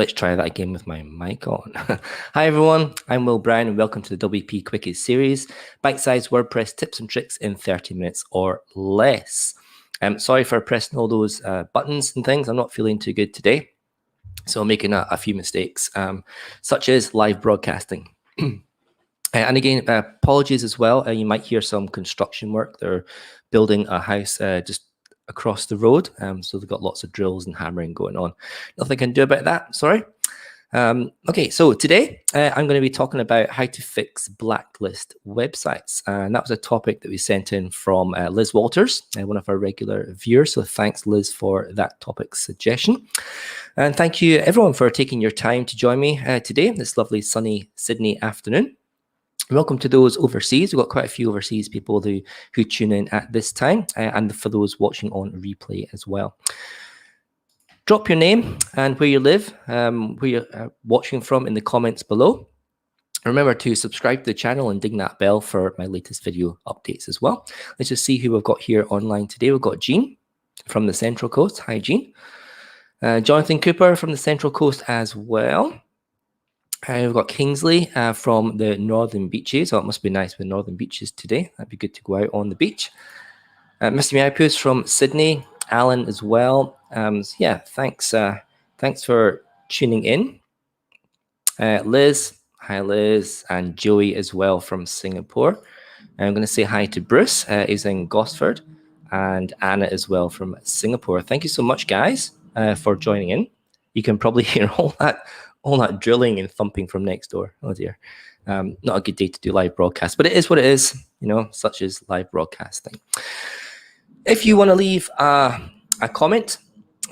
Let's try that again with my mic on. Hi everyone, I'm Will Brown and welcome to the WPQuickies series, bite-sized WordPress tips and tricks in 30 minutes or less. Sorry for pressing all those buttons and things. I'm not feeling too good today, so I'm making a few mistakes, such as live broadcasting. And again, apologies as well. You might hear some construction work. They're building a house just across the road. So they've got lots of drills and hammering going on. Nothing I can do about that, sorry. Okay, so today I'm going to be talking about how to fix blacklist websites. And that was a topic that we sent in from Liz Walters, one of our regular viewers. So thanks, Liz, for that topic suggestion. And thank you, everyone, for taking your time to join me today, this lovely sunny Sydney afternoon. Welcome to those overseas. We've got quite a few overseas people who tune in at this time, and for those watching on replay as well. Drop your name and where you live, where you're watching from in the comments below. Remember to subscribe to the channel and ding that bell for my latest video updates as well. Let's just see who we've got here online today. We've got Jean from the Central Coast. Hi, Jean. Jonathan Cooper from the Central Coast as well. We've got Kingsley from the Northern Beaches. Oh, it must be nice with Northern Beaches today. That'd be good to go out on the beach. Mr. Miaipus from Sydney. Alan as well. So yeah, thanks for tuning in. Liz, hi Liz, and Joey as well from Singapore. And I'm going to say hi to Bruce, he's in Gosford, and Anna as well from Singapore. Thank you so much, guys, for joining in. You can probably hear all that drilling and thumping from next door. Oh dear. Not a good day to do live broadcast, but it is what it is, you know, such as live broadcasting. If you want to leave a comment,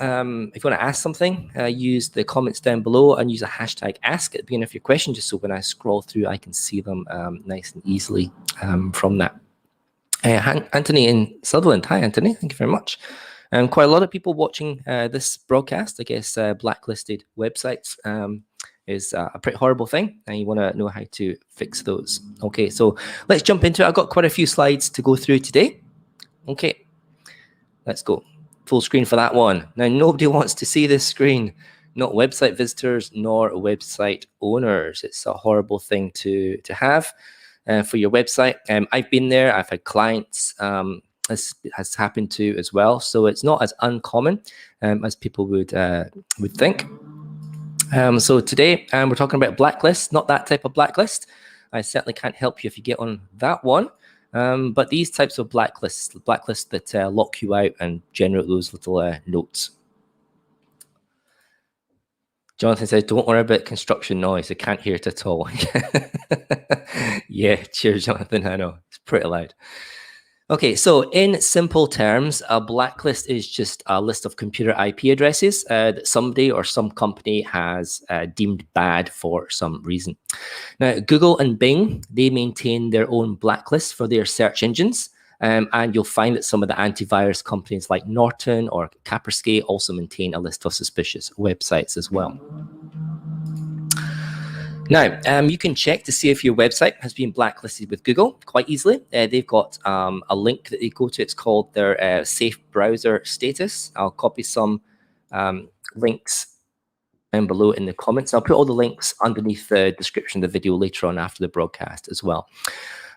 if you want to ask something, use the comments down below and use a hashtag ask at the beginning of your question, just so when I scroll through, I can see them nice and easily from that. Anthony in Sutherland. Hi, Anthony. Thank you very much. Quite a lot of people watching this broadcast. I guess blacklisted websites is a pretty horrible thing, and you want to know how to fix those. Okay, so let's jump into it. I've got quite a few slides to go through today. Okay, let's go. Full screen for that one. Now, nobody wants to see this screen, not website visitors nor website owners. It's a horrible thing to have for your website. I've been there. I've had clients. This has happened to as well, so it's not as uncommon as people would think. So today we're talking about blacklists, not that type of blacklist. I certainly can't help you if you get on that one, but these types of blacklists that lock you out and generate those little notes. Jonathan says, "Don't worry about construction noise. I can't hear it at all." Yeah, cheers, Jonathan. I know it's pretty loud. Okay, so in simple terms, a blacklist is just a list of computer IP addresses that somebody or some company has deemed bad for some reason. Now, Google and Bing, they maintain their own blacklists for their search engines, and you'll find that some of the antivirus companies like Norton or Kaspersky also maintain a list of suspicious websites as well. Now, you can check to see if your website has been blacklisted with Google quite easily. They've got a link that they go to. It's called their safe browser status. I'll copy some links down below in the comments. I'll put all the links underneath the description of the video later on after the broadcast as well.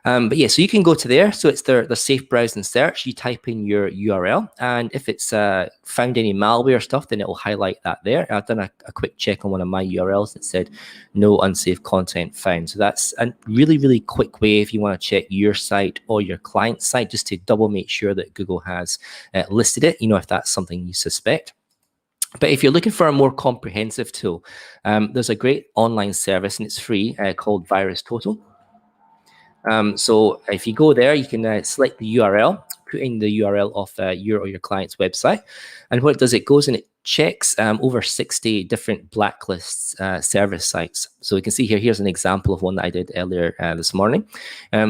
But yeah, so you can go to there. So it's the safe browse and search. You type in your URL, and if it's found any malware stuff, then it will highlight that there. I've done a quick check on one of my URLs that said no unsafe content found. So that's a really, really quick way if you want to check your site or your client's site, just to double make sure that Google has listed it, you know, if that's something you suspect. But if you're looking for a more comprehensive tool, there's a great online service, and it's free, called VirusTotal. So if you go there, you can select the URL, put in the URL of your or your client's website, and what it does, it goes and it checks over 60 different blacklists service sites. So you can see here, here's an example of one that I did earlier this morning.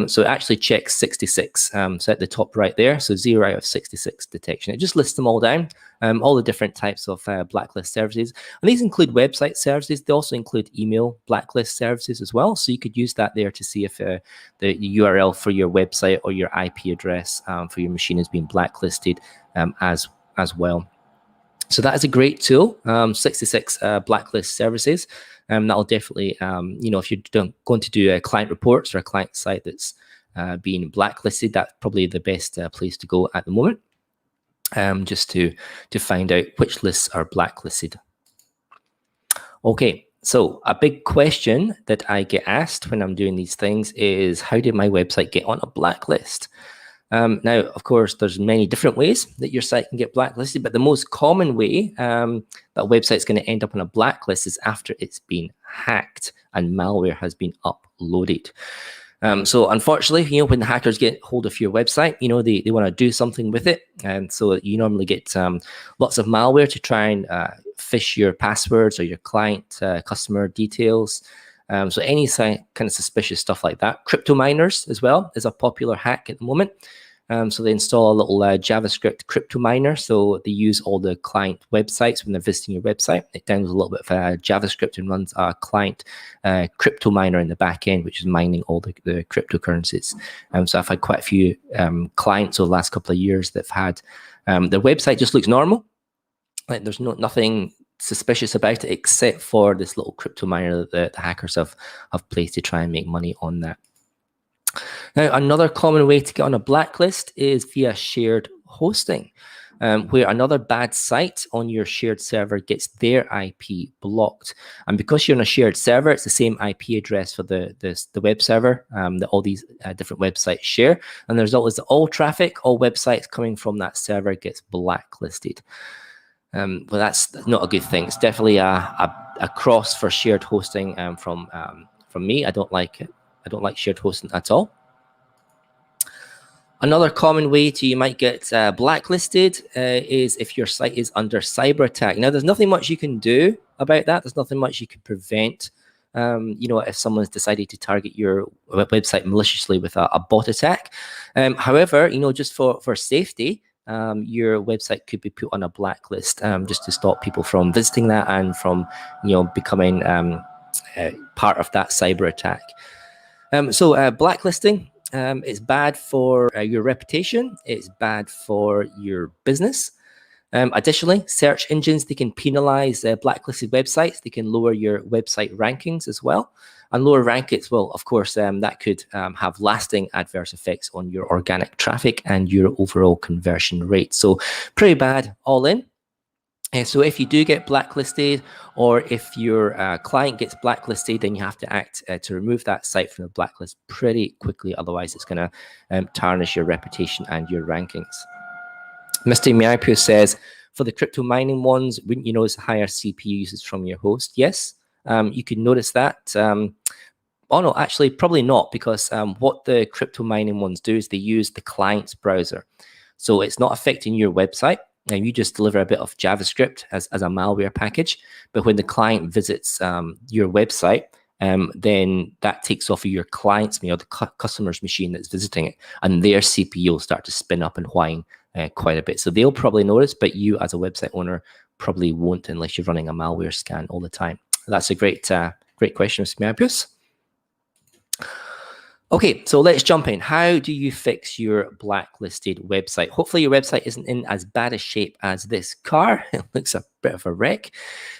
So it actually checks 66, so at the top right there, so 0 out of 66 detection. It just lists them all down, all the different types of blacklist services. And these include website services. They also include email blacklist services as well. So you could use that there to see if the URL for your website or your IP address for your machine has been blacklisted as well. So that is a great tool, 66 blacklist services. That'll definitely, if you're going to do client reports or a client site that's being blacklisted, that's probably the best place to go at the moment, just to find out which lists are blacklisted. Okay, so a big question that I get asked when I'm doing these things is, how did my website get on a blacklist? Now, of course, there's many different ways that your site can get blacklisted, but the most common way that a website's going to end up on a blacklist is after it's been hacked and malware has been uploaded. So unfortunately, when the hackers get hold of your website, they want to do something with it. And so you normally get lots of malware to try and phish your passwords or your client customer details. So any kind of suspicious stuff like that. Crypto miners as well is a popular hack at the moment. So they install a little JavaScript crypto miner. So they use all the client websites when they're visiting your website. It downloads a little bit of JavaScript and runs a client crypto miner in the back end, which is mining all the cryptocurrencies. So I've had quite a few clients over the last couple of years that have had their website just looks normal. Like there's nothing suspicious about it except for this little crypto miner that the hackers have placed to try and make money on that. Now, another common way to get on a blacklist is via shared hosting, where another bad site on your shared server gets their IP blocked. And because you're on a shared server, it's the same IP address for the web server that all these different websites share. And the result is that all traffic, all websites coming from that server gets blacklisted. Well, that's not a good thing. It's definitely a cross for shared hosting from me. I don't like it. I don't like shared hosting at all. Another common way you might get blacklisted is if your site is under cyber attack. Now, there's nothing much you can do about that. There's nothing much you can prevent. If someone's decided to target your website maliciously with a bot attack. However, just for safety, your website could be put on a blacklist just to stop people from visiting that and from becoming part of that cyber attack. So blacklisting is bad for your reputation. It's bad for your business. Additionally, search engines, they can penalize blacklisted websites. They can lower your website rankings as well. And lower rankings, well, of course, that could have lasting adverse effects on your organic traffic and your overall conversion rate. So pretty bad all in. So if you do get blacklisted, or if your client gets blacklisted, then you have to act to remove that site from the blacklist pretty quickly. Otherwise, it's going to tarnish your reputation and your rankings. Mr. Miapio says, for the crypto mining ones, wouldn't you notice higher CPU usage from your host? Yes, you can notice that. Oh no, actually, probably not, because what the crypto mining ones do is they use the client's browser. So it's not affecting your website. And you just deliver a bit of JavaScript as a malware package. But when the client visits your website, then that takes off of your client's, the customer's machine that's visiting it, and their CPU will start to spin up and whine quite a bit. So they'll probably notice, but you as a website owner probably won't unless you're running a malware scan all the time. That's a great question, Mr. Miapius. Okay, so let's jump in. How do you fix your blacklisted website? Hopefully your website isn't in as bad a shape as this car. It looks a bit of a wreck.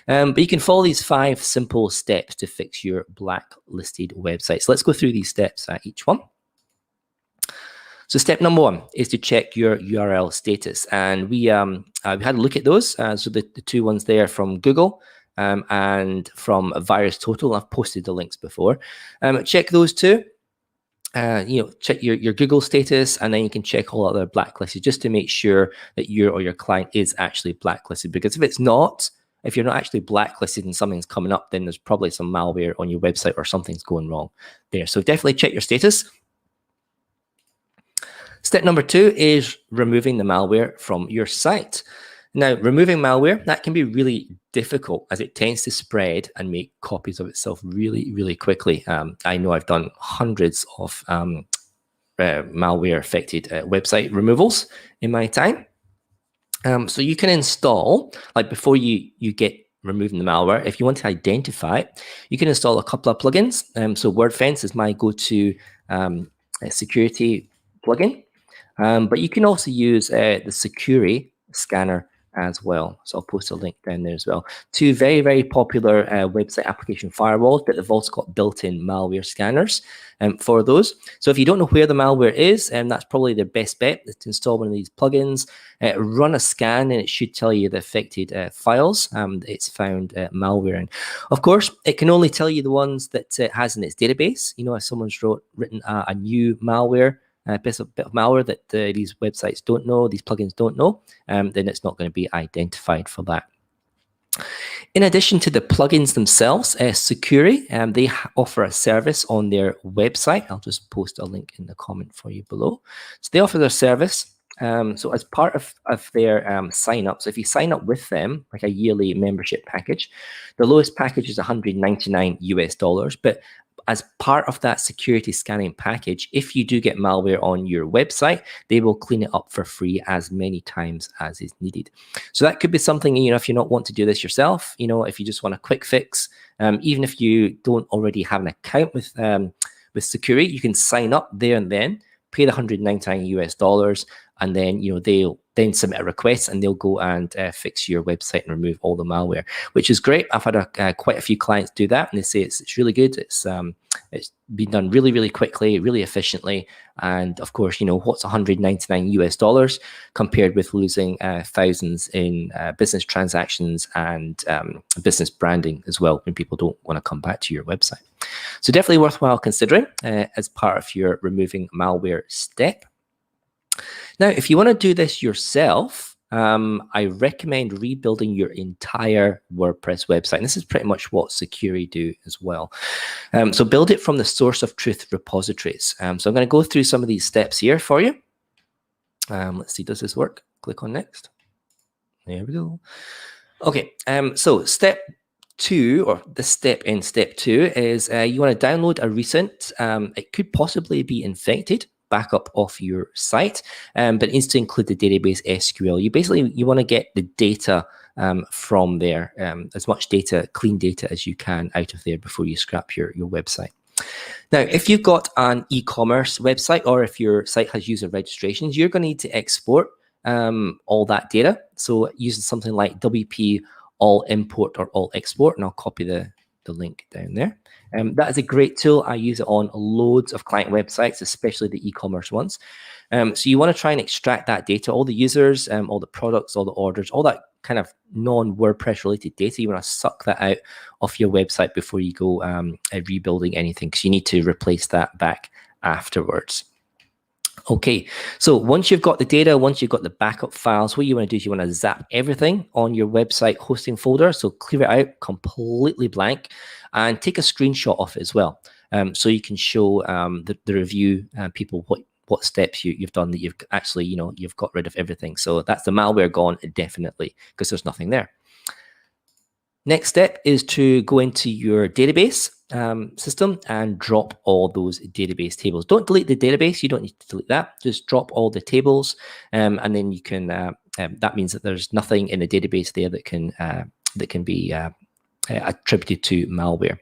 But you can follow these 5 simple steps to fix your blacklisted website. So let's go through these steps each one. So step number 1 is to check your URL status. And we had a look at those. So the 2 ones there from Google and from VirusTotal. I've posted the links before. Check those 2. Check your Google status, and then you can check all other blacklisted just to make sure that your client is actually blacklisted. Because if you're not actually blacklisted and something's coming up, then there's probably some malware on your website or something's going wrong there. So definitely check your status. Step number 2 is removing the malware from your site. Now, removing malware, that can be really difficult as it tends to spread and make copies of itself really, really quickly. I know I've done hundreds of malware-affected website removals in my time. So you can install, like before you get removing the malware, if you want to identify it, you can install a couple of plugins. So WordFence is my go-to security plugin. But you can also use the Security Scanner as well. So I'll post a link down there as well. Two very, very popular website application firewalls, but they've also got built-in malware scanners for those. So if you don't know where the malware is, that's probably the best bet to install one of these plugins, run a scan, and it should tell you the affected files it's found malware in. Of course, it can only tell you the ones that it has in its database. You know, if someone's written a new malware, a bit of malware that these websites don't know, these plugins don't know, then it's not going to be identified for that. In addition to the plugins themselves, Securi, they offer a service on their website. I'll just post a link in the comment for you below. So they offer their service. So as part of their sign up, so if you sign up with them, like a yearly membership package, the lowest package is $199 US, but as part of that security scanning package, if you do get malware on your website, they will clean it up for free as many times as is needed. So that could be something, you know, if you don't want to do this yourself, you know, if you just want a quick fix, even if you don't already have an account with Securi, you can sign up there and then, pay the $199 US, and then, you know, they'll then submit a request and they'll go and fix your website and remove all the malware, which is great. I've had quite a few clients do that, and they say it's really good. It's been done really, really quickly, really efficiently. And of course, you know, what's $199 US compared with losing thousands in business transactions and business branding as well, when people don't want to come back to your website. So definitely worthwhile considering as part of your removing malware step. Now, if you want to do this yourself, I recommend rebuilding your entire WordPress website. And this is pretty much what Securi do as well. So build it from the source of truth repositories. So I'm going to go through some of these steps here for you. Let's see, does this work? Click on next. There we go. Okay, so step 2, or the step in step 2, is you want to download a recent, it could possibly be infected backup of your site, but it needs to include the database SQL. You want to get the data from there, as much data, clean data as you can out of there before you scrap your website. Now, if you've got an e-commerce website, or if your site has user registrations, you're going to need to export all that data. So using something like WP all import or all export, and I'll copy the link down there. That is a great tool. I use it on loads of client websites, especially the e-commerce ones. So you want to try and extract that data, all the users, all the products, all the orders, all that kind of non-WordPress related data. You want to suck that out of your website before you go rebuilding anything, because you need to replace that back afterwards. Okay, so once you've got the data, once you've got the backup files, what you want to do is you want to zap everything on your website hosting folder. So clear it out completely blank, and take a screenshot of it as well. So you can show the review people what steps you've done, that you've actually, you know, you've got rid of everything. So that's the malware gone definitely, because there's nothing there. Next step is to go into your database system and drop all those database tables. Don't delete the database. You don't need to delete that. Just drop all the tables, and then you can. That means that there's nothing in the database there that can be attributed to malware.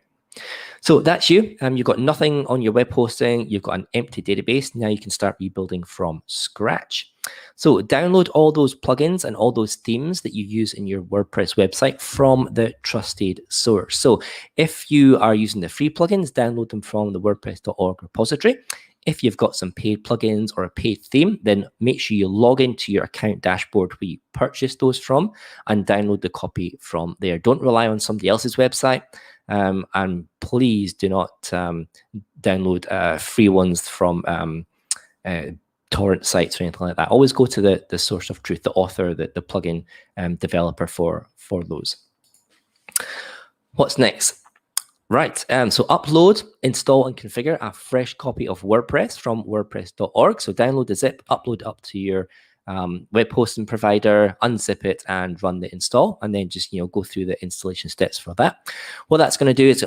So that's you. You've got nothing on your web hosting. You've got an empty database. Now you can start rebuilding from scratch. So download all those plugins and all those themes that you use in your WordPress website from the trusted source. So if you are using the free plugins, download them from the WordPress.org repository. If you've got some paid plugins or a paid theme, then make sure you log into your account dashboard where you purchased those from and download the copy from there. Don't rely on somebody else's website. And please do not download free ones from torrent sites or anything like that. Always go to the source of truth, the author, the plugin developer for those. What's next? Right, so upload, install, and configure a fresh copy of WordPress from WordPress.org. So download the zip, upload it up to your web hosting provider, unzip it, and run the install, and then just go through the installation steps for that. What that's going to do is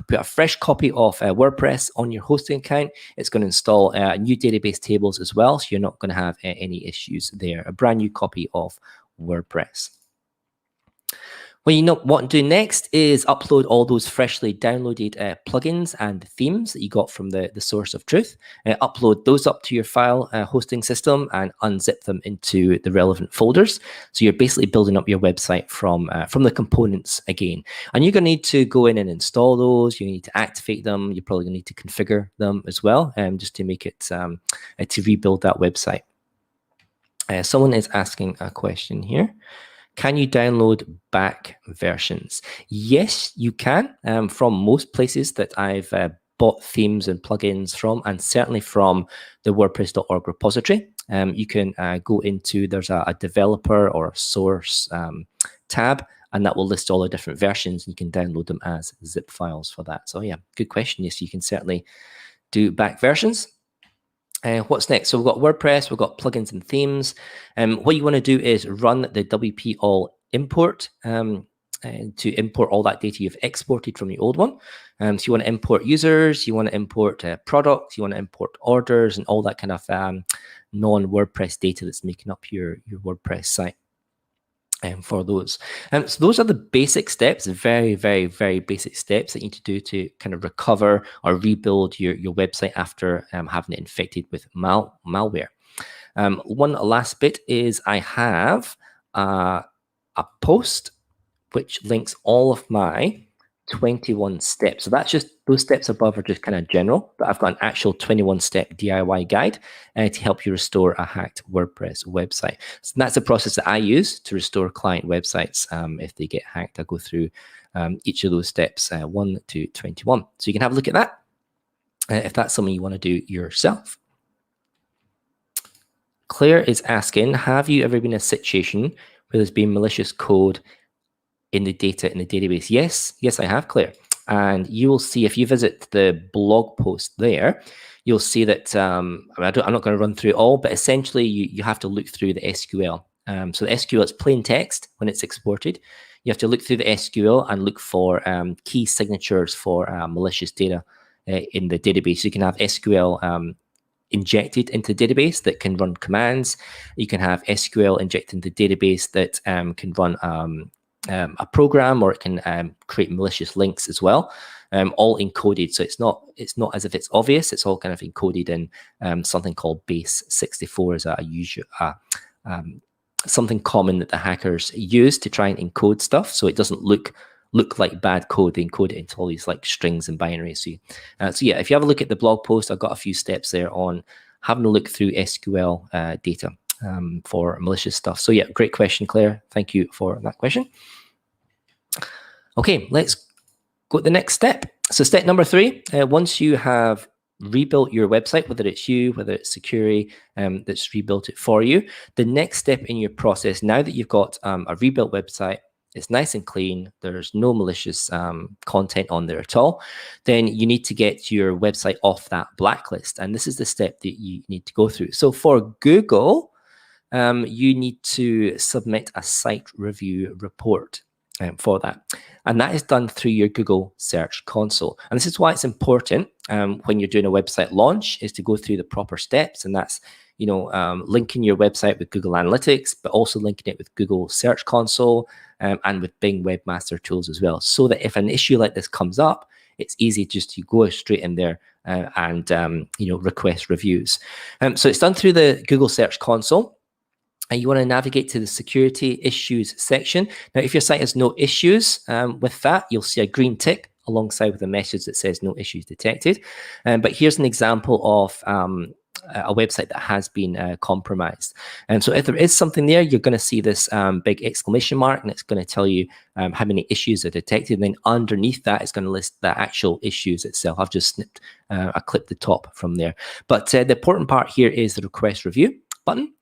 put a fresh copy of WordPress on your hosting account. It's going to install new database tables as well, so you're not going to have any issues there. A brand new copy of WordPress. Well, you know what to do next is upload all those freshly downloaded plugins and themes that you got from the source of truth. Upload those up to your file hosting system and unzip them into the relevant folders. So you're basically building up your website from the components again. And you're going to need to go in and install those. You need to activate them. You're probably going to need to configure them as well, just to make it to rebuild that website. Someone is asking a question here. Can you download back versions? Yes, you can, from most places that I've bought themes and plugins from, and certainly from the WordPress.org repository. You can go into, there's a developer or a source tab, and that will list all the different versions. You can download them as zip files for that. So yeah, good question. Yes, you can certainly do back versions. What's next? So we've got WordPress, we've got plugins and themes. What you want to do is run the WP all import to import all that data you've exported from the old one. So you want to import users, you want to import products, you want to import orders, and all that kind of non-WordPress data that's making up your WordPress site. For those. So those are the basic steps, very, very, very basic steps that you need to do to kind of recover or rebuild your website after having it infected with malware. One last bit is I have a post which links all of my 21 steps. So that's just, those steps above are just kind of general, but I've got an actual 21-step DIY guide to help you restore a hacked WordPress website. So that's the process that I use to restore client websites if they get hacked. I go through each of those steps, 1 to 21. So you can have a look at that if that's something you want to do yourself. Claire is asking, have you ever been in a situation where there's been malicious code in the data in the database? Yes, I have, Claire. And you will see if you visit the blog post there, you'll see that I'm not going to run through it all, but essentially you have to look through the SQL. So the SQL is plain text when it's exported. You have to look through the SQL and look for key signatures for malicious data in the database. You can have SQL injected into the database that can run commands. You can have SQL injected into the database that can run a program, or it can create malicious links as well, all encoded. So it's not as if it's obvious. It's all kind of encoded in something called base 64 is something common that the hackers use to try and encode stuff, so it doesn't look like bad code. They encode it into all these like strings and binaries. So yeah, if you have a look at the blog post, I've got a few steps there on having a look through SQL data for malicious stuff. So yeah, great question, Claire. Thank you for that question. Okay, let's go to the next step. So step number 3, once you have rebuilt your website, whether it's you, whether it's security that's rebuilt it for you, the next step in your process, now that you've got a rebuilt website, it's nice and clean, there's no malicious content on there at all, then you need to get your website off that blacklist. And this is the step that you need to go through. So for Google, you need to submit a site review report for that. And that is done through your Google Search Console. And this is why it's important when you're doing a website launch, is to go through the proper steps. And that's, linking your website with Google Analytics, but also linking it with Google Search Console and with Bing Webmaster Tools as well. So that if an issue like this comes up, it's easy just to go straight in there and request reviews. So it's done through the Google Search Console. And you want to navigate to the security issues section. Now, if your site has no issues with that, you'll see a green tick alongside with a message that says no issues detected. But here's an example of a website that has been compromised. And so if there is something there, you're going to see this big exclamation mark, and it's going to tell you how many issues are detected. And then underneath that, it's going to list the actual issues itself. I've just snipped, I clipped the top from there. But the important part here is the request review button.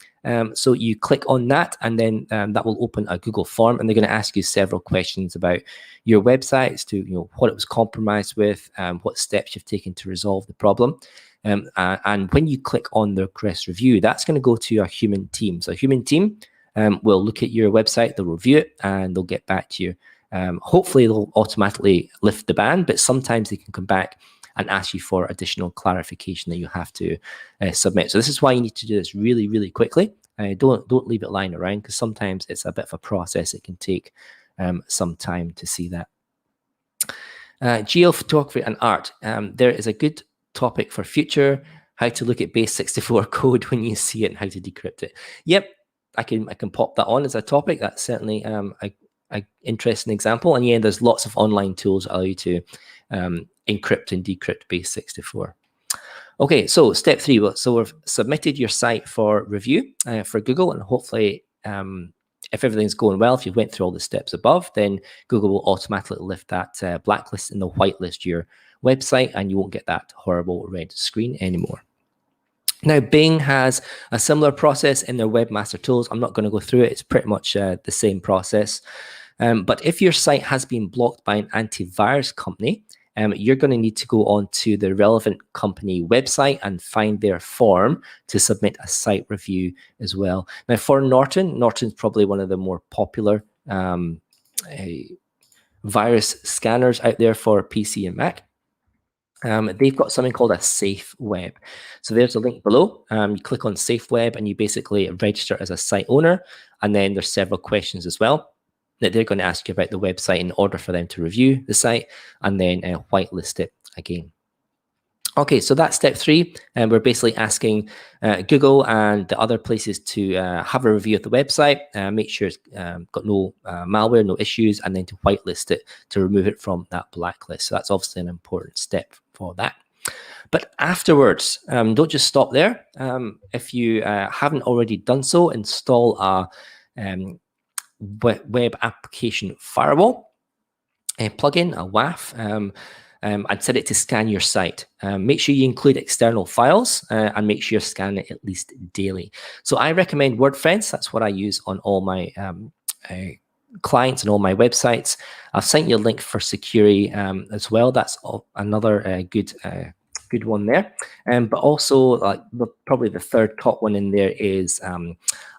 So you click on that, and then that will open a Google form, and they're going to ask you several questions about your website as to what it was compromised with, what steps you've taken to resolve the problem. And when you click on the request review, that's going to go to a human team. So a human team will look at your website, they'll review it, and they'll get back to you. Hopefully, they'll automatically lift the ban, but sometimes they can come back and ask you for additional clarification that you have to submit. So this is why you need to do this really, really quickly. Don't leave it lying around, because sometimes it's a bit of a process. It can take some time to see that. Geophotography and art. There is a good topic for future, how to look at base64 code when you see it and how to decrypt it. Yep, I can pop that on as a topic. That's certainly a interesting example. And yeah, there's lots of online tools that allow you to encrypt and decrypt base64. Okay, so step 3. So we've submitted your site for review for Google, and hopefully if everything's going well, if you went through all the steps above, then Google will automatically lift that blacklist and they'll whitelist your website, and you won't get that horrible red screen anymore. Now, Bing has a similar process in their webmaster tools. I'm not going to go through it. It's pretty much the same process. But if your site has been blocked by an antivirus company, you're going to need to go on to the relevant company website and find their form to submit a site review as well. Now, for Norton's probably one of the more popular virus scanners out there for PC and Mac. They've got something called a safe web. So there's a link below. You click on safe web and you basically register as a site owner. And then there's several questions as well that they're going to ask you about the website in order for them to review the site and then whitelist it again. Okay, so that's step 3, and we're basically asking Google and the other places to have a review of the website, make sure it's got no malware, no issues, and then to whitelist it to remove it from that blacklist. So that's obviously an important step for that. But afterwards, don't just stop there. If you haven't already done so, install a web application firewall plugin, a WAF. I'd set it to scan your site. Make sure you include external files and make sure you scan it at least daily. So I recommend WordFence. That's what I use on all my clients and all my websites. I've sent you a link for security as well. That's another good one there. But also, probably the third top one in there is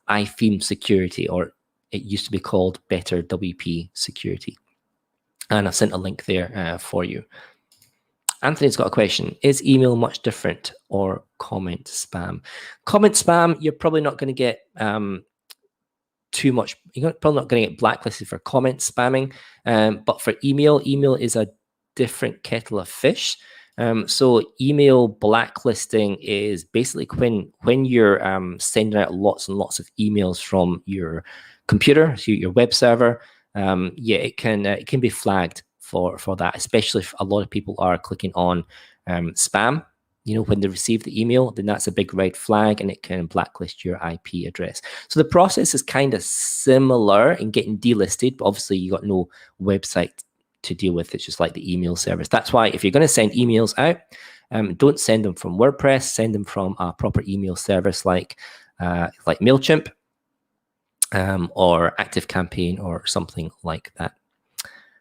iTheme Security, or it used to be called Better WP Security. And I've sent a link there for you. Anthony's got a question. Is email much different or comment spam? Comment spam, you're probably not going to get too much. You're probably not going to get blacklisted for comment spamming. But for email is a different kettle of fish. So email blacklisting is basically when you're sending out lots and lots of emails from your computer to your web server. Yeah, it can be flagged for that, especially if a lot of people are clicking on spam. You know, when they receive the email, then that's a big red flag, and it can blacklist your IP address. So the process is kind of similar in getting delisted, but obviously you got no website to deal with. It's just like the email service. That's why if you're going to send emails out, don't send them from WordPress. Send them from a proper email service like MailChimp. Or ActiveCampaign or something like that.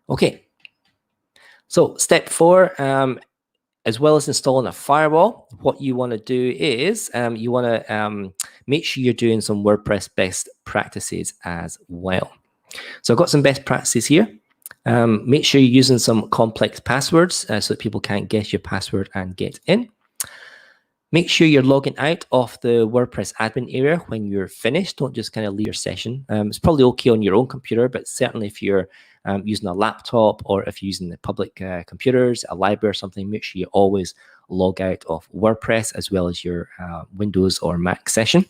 Okay, so step 4, as well as installing a firewall, what you want to do is you want to make sure you're doing some WordPress best practices as well. So I've got some best practices here. Make sure you're using some complex passwords so that people can't guess your password and get in. Make sure you're logging out of the WordPress admin area when you're finished. Don't just kind of leave your session. It's probably okay on your own computer, but certainly if you're using a laptop or if you're using the public computers, a library or something, make sure you always log out of WordPress as well as your Windows or Mac session.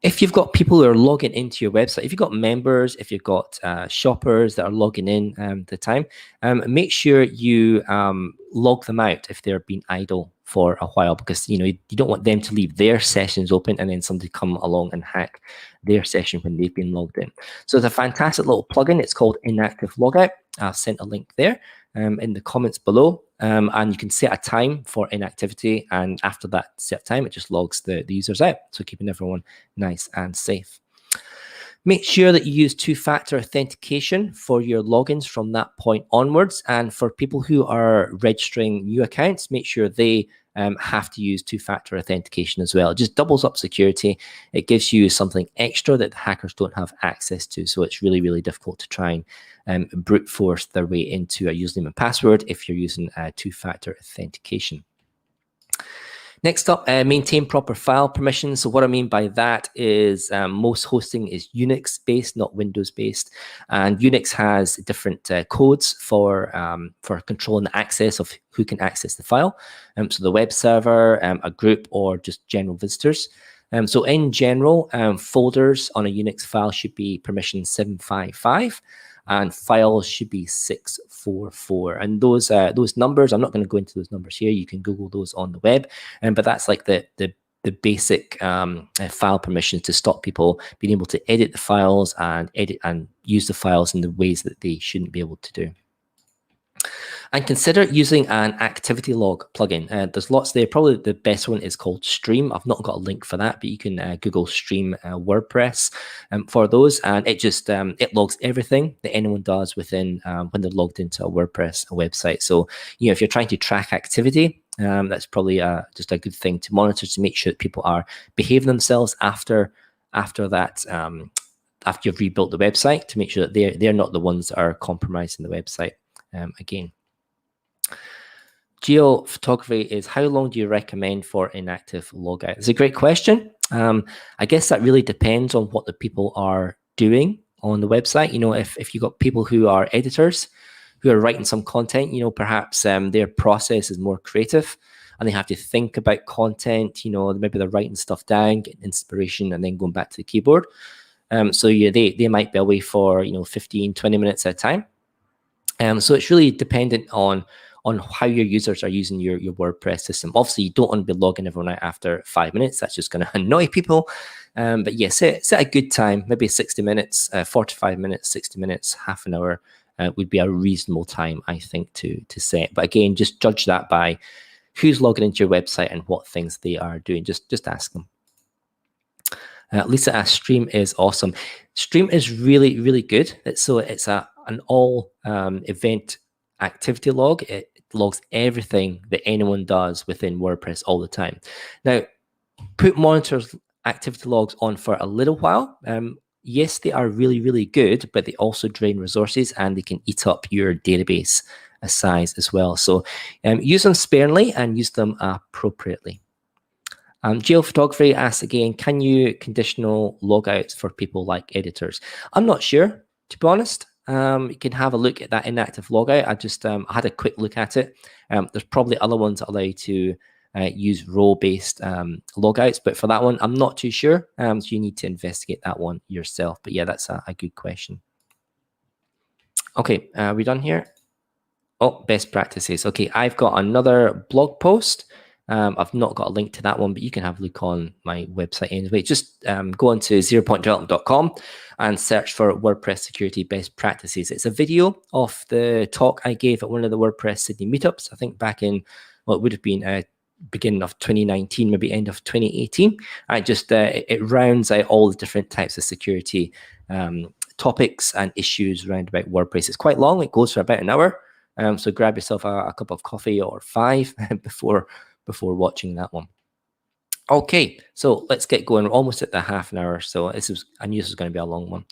If you've got people who are logging into your website, if you've got members, if you've got shoppers that are logging in at the time, make sure you log them out if they're being idle for a while, because you don't want them to leave their sessions open and then somebody come along and hack their session when they've been logged in. So it's a fantastic little plugin. It's called Inactive Logout. I've sent a link there in the comments below, and you can set a time for inactivity, and after that set time, it just logs the users out, so keeping everyone nice and safe. Make sure that you use two-factor authentication for your logins from that point onwards. And for people who are registering new accounts, make sure they have to use two-factor authentication as well. It just doubles up security. It gives you something extra that the hackers don't have access to. So it's really, really difficult to try and brute force their way into a username and password if you're using two-factor authentication. Next up, maintain proper file permissions. So what I mean by that is most hosting is Unix-based, not Windows-based, and Unix has different codes for controlling the access of who can access the file. So the web server, a group, or just general visitors. So in general, folders on a Unix file should be permission 755. And files should be 644. And those numbers, I'm not going to go into those numbers here. You can Google those on the web. But that's like the basic file permissions to stop people being able to edit the files and edit and use the files in the ways that they shouldn't be able to do. And consider using an activity log plugin. There's lots there. Probably the best one is called Stream. I've not got a link for that, but you can Google Stream WordPress for those, and it just it logs everything that anyone does within when they're logged into a WordPress website. So if you're trying to track activity, that's probably just a good thing to monitor to make sure that people are behaving themselves after that. After you've rebuilt the website, to make sure that they're not the ones that are compromising the website. Again, geophotography is how long do you recommend for inactive logout? It's a great question. I guess that really depends on what the people are doing on the website. If you've got people who are editors who are writing some content, perhaps their process is more creative and they have to think about content. Maybe they're writing stuff down, getting inspiration, and then going back to the keyboard. So they might be away for 15, 20 minutes at a time. So it's really dependent on how your users are using your WordPress system. Obviously, you don't want to be logging everyone out after 5 minutes. That's just going to annoy people. But yeah, set a good time, maybe 60 minutes, 45 minutes, 60 minutes, half an hour would be a reasonable time, I think, to set. But again, just judge that by who's logging into your website and what things they are doing. Just ask them. Lisa asks, Stream is awesome. Stream is really, really good. It's an all event activity log. It logs everything that anyone does within WordPress all the time. Now, put monitors activity logs on for a little while. Yes, they are really, really good, but they also drain resources and they can eat up your database size as well. So use them sparingly and use them appropriately. Geophotography asks again, can you conditional logouts for people like editors? I'm not sure, to be honest. You can have a look at that inactive logout. I just had a quick look at it. There's probably other ones that allow you to use role-based logouts, but for that one, I'm not too sure. So you need to investigate that one yourself. But yeah, that's a good question. Okay, are we done here? Oh, best practices. Okay, I've got another blog post. I've not got a link to that one, but you can have a look on my website anyway. Just go on to zeropointdevelopment.com and search for WordPress security best practices. It's a video of the talk I gave at one of the WordPress Sydney meetups, I think back in, well, it would have been beginning of 2019, maybe end of 2018. I just, it rounds out all the different types of security topics and issues around about WordPress. It's quite long. It goes for about an hour. So grab yourself a cup of coffee or 5 before watching that one. Okay, so let's get going. We're almost at the half an hour, so I knew this was going to be a long one.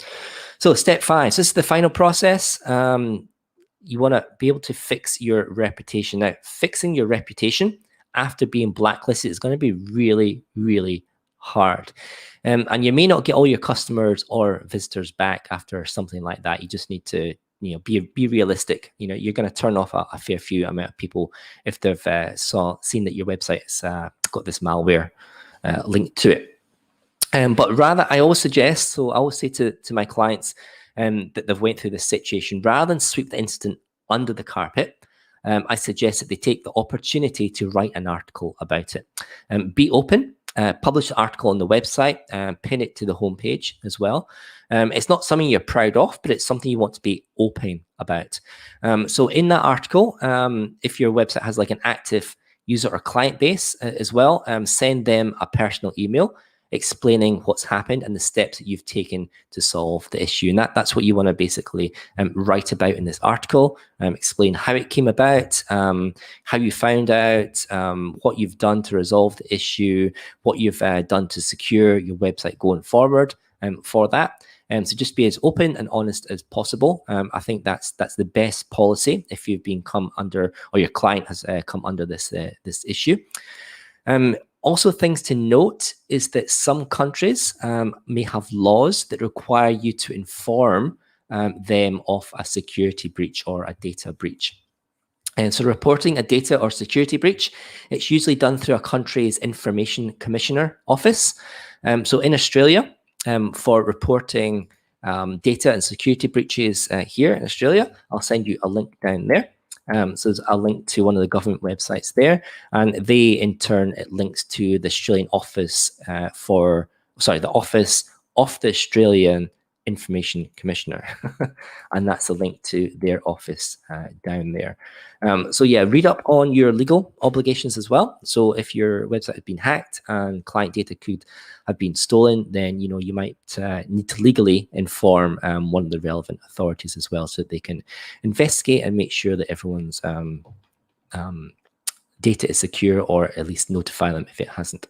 So step 5, so this is the final process. You want to be able to fix your reputation. Now, fixing your reputation after being blacklisted is going to be really, really hard. And you may not get all your customers or visitors back after something like that. You just need to be realistic. You're going to turn off a fair few amount of people if they've seen that your website has got this malware linked to it. But rather, I always suggest, so I always say to my clients that they've went through this situation, rather than sweep the incident under the carpet, I suggest that they take the opportunity to write an article about it. Be open. Publish the article on the website, pin it to the homepage as well. It's not something you're proud of, but it's something you want to be open about. So in that article, if your website has like an active user or client base as well, send them a personal email explaining what's happened and the steps that you've taken to solve the issue. And that's what you want to basically write about in this article. Explain how it came about, how you found out, what you've done to resolve the issue, what you've done to secure your website going forward for that. So just be as open and honest as possible. I think that's the best policy if you've been come under, or your client has come under this issue. Also, things to note is that some countries may have laws that require you to inform them of a security breach or a data breach. And so reporting a data or security breach, it's usually done through a country's Information Commissioner office. So in Australia, for reporting data and security breaches here in Australia, I'll send you a link down there. So there's a link to one of the government websites there, and they in turn, it links to the Australian office the office of the Australian Information Commissioner, and that's a link to their office down there. So yeah, read up on your legal obligations as well. So if your website has been hacked and client data could have been stolen, then you might need to legally inform one of the relevant authorities as well, so that they can investigate and make sure that everyone's data is secure, or at least notify them if it hasn't.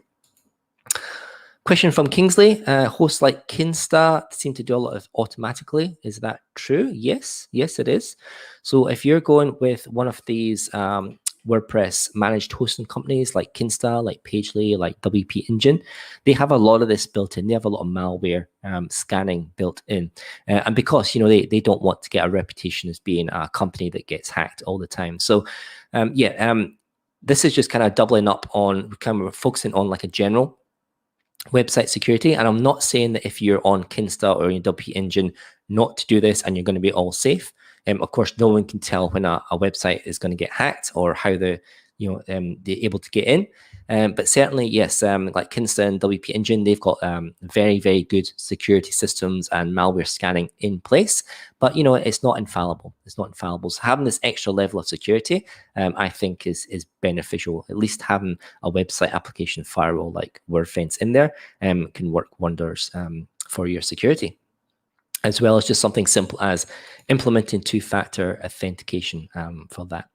Question from Kingsley. Hosts like Kinsta seem to do a lot of automatically. Is that true? Yes, it is. So if you're going with one of these WordPress managed hosting companies like Kinsta, like Pagely, like WP Engine, they have a lot of this built in. They have a lot of malware scanning built in. And because, they don't want to get a reputation as being a company that gets hacked all the time. So this is just kind of doubling up on, kind of focusing on like a general website security. And I'm not saying that if you're on Kinsta or in WP Engine not to do this and you're going to be all safe. Of course, no one can tell when a website is going to get hacked or how they're able to get in. But certainly, yes, like Kinsta and WP Engine, they've got very, very good security systems and malware scanning in place. But, it's not infallible. It's not infallible. So having this extra level of security, I think is beneficial. At least having a website application firewall like WordFence in there can work wonders for your security, as well as just something simple as implementing two-factor authentication for that.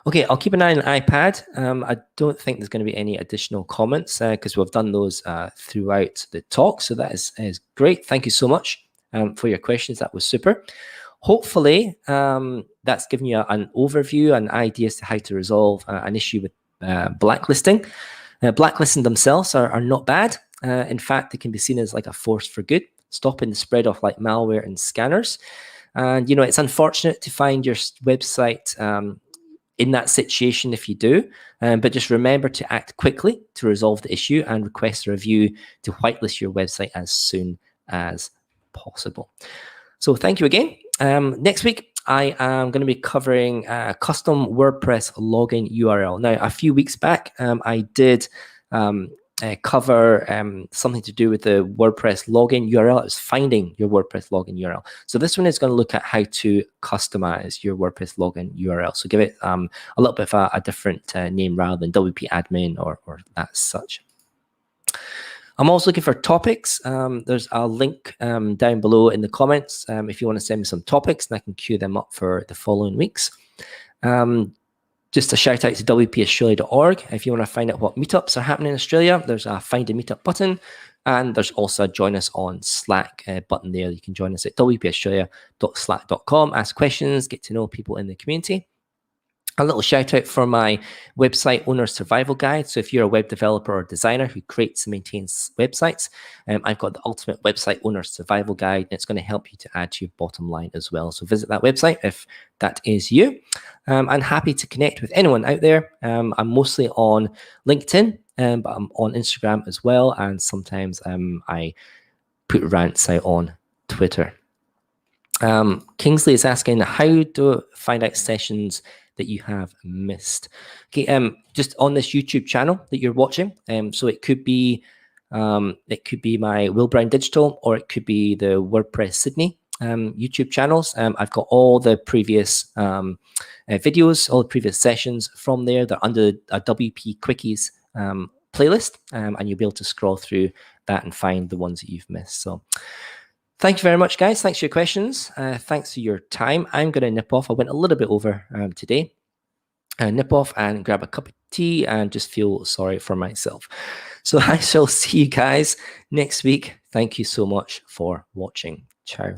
Okay, I'll keep an eye on the iPad. I don't think there's going to be any additional comments because we've done those throughout the talk. So that is great. Thank you so much for your questions. That was super. Hopefully, that's given you an overview and idea as to how to resolve an issue with blacklisting. Blacklisting themselves are not bad. In fact, they can be seen as like a force for good, stopping the spread of like malware and scanners. And, it's unfortunate to find your website in that situation if you do, but just remember to act quickly to resolve the issue and request a review to whitelist your website as soon as possible. So thank you again. Next week, I am going to be covering custom WordPress login URL. Now, a few weeks back, I did cover something to do with the WordPress login URL. It's finding your WordPress login URL. So this one is going to look at how to customize your WordPress login URL. So give it a little bit of a different name rather than WP admin or that such. I'm also looking for topics. There's a link down below in the comments if you want to send me some topics, and I can queue them up for the following weeks. Just a shout out to WPAustralia.org. If you want to find out what meetups are happening in Australia, there's a find a meetup button, and there's also a join us on Slack button there. You can join us at wpaustralia.slack.com, ask questions, get to know people in the community. A little shout out for my website owner survival guide. So if you're a web developer or designer who creates and maintains websites, I've got the ultimate website owner survival guide, and it's going to help you to add to your bottom line as well. So visit that website if that is you. I'm happy to connect with anyone out there. I'm mostly on LinkedIn, but I'm on Instagram as well. And sometimes I put rants out on Twitter. Kingsley is asking, how do I find out sessions that you have missed? Okay, just on this YouTube channel that you're watching. So it could be my Will Brown Digital, or it could be the WordPress Sydney YouTube channels. I've got all the previous videos, all the previous sessions from there. They're under a WPQuickies playlist, and you'll be able to scroll through that and find the ones that you've missed. So thank you very much, guys. Thanks for your questions. Thanks for your time. I'm going to nip off. I went a little bit over today. Nip off and grab a cup of tea and just feel sorry for myself. So I shall see you guys next week. Thank you so much for watching. Ciao.